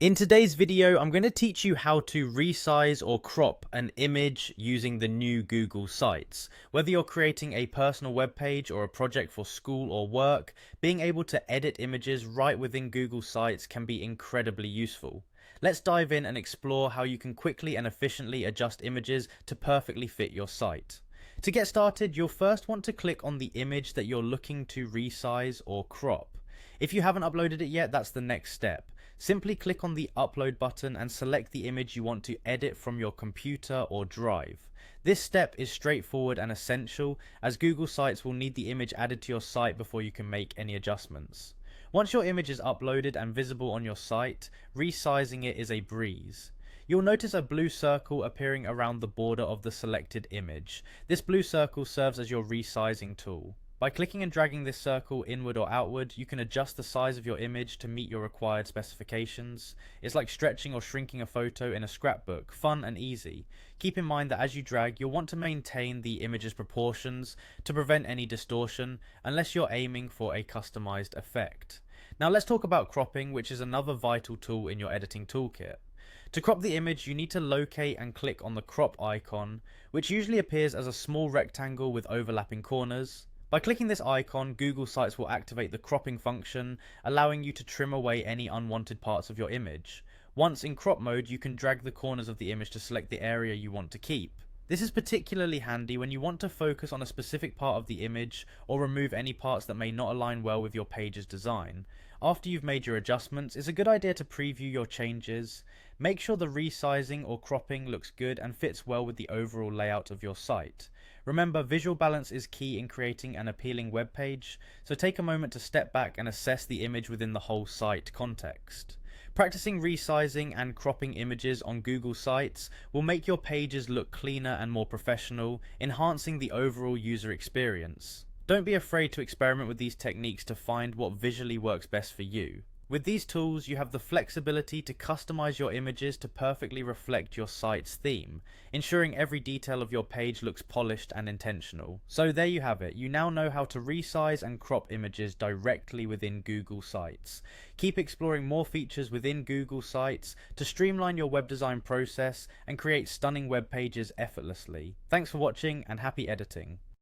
In today's video, I'm going to teach you how to resize or crop an image using the new Google Sites. Whether you're creating a personal web page or a project for school or work, being able to edit images right within Google Sites can be incredibly useful. Let's dive in and explore how you can quickly and efficiently adjust images to perfectly fit your site. To get started, you'll first want to click on the image that you're looking to resize or crop. If you haven't uploaded it yet, that's the next step. Simply click on the upload button and select the image you want to edit from your computer or drive. This step is straightforward and essential, as Google Sites will need the image added to your site before you can make any adjustments. Once your image is uploaded and visible on your site, resizing it is a breeze. You'll notice a blue circle appearing around the border of the selected image. This blue circle serves as your resizing tool. By clicking and dragging this circle inward or outward, you can adjust the size of your image to meet your required specifications. It's like stretching or shrinking a photo in a scrapbook, fun and easy. Keep in mind that as you drag, you'll want to maintain the image's proportions to prevent any distortion, unless you're aiming for a customized effect. Now let's talk about cropping, which is another vital tool in your editing toolkit. To crop the image, you need to locate and click on the crop icon, which usually appears as a small rectangle with overlapping corners. By clicking this icon, Google Sites will activate the cropping function, allowing you to trim away any unwanted parts of your image. Once in crop mode, you can drag the corners of the image to select the area you want to keep. This is particularly handy when you want to focus on a specific part of the image or remove any parts that may not align well with your page's design. After you've made your adjustments, it's a good idea to preview your changes. Make sure the resizing or cropping looks good and fits well with the overall layout of your site. Remember, visual balance is key in creating an appealing web page, so take a moment to step back and assess the image within the whole site context. Practicing resizing and cropping images on Google Sites will make your pages look cleaner and more professional, enhancing the overall user experience. Don't be afraid to experiment with these techniques to find what visually works best for you. With these tools, you have the flexibility to customize your images to perfectly reflect your site's theme, ensuring every detail of your page looks polished and intentional. So there you have it. You now know how to resize and crop images directly within Google Sites. Keep exploring more features within Google Sites to streamline your web design process and create stunning web pages effortlessly. Thanks for watching and happy editing.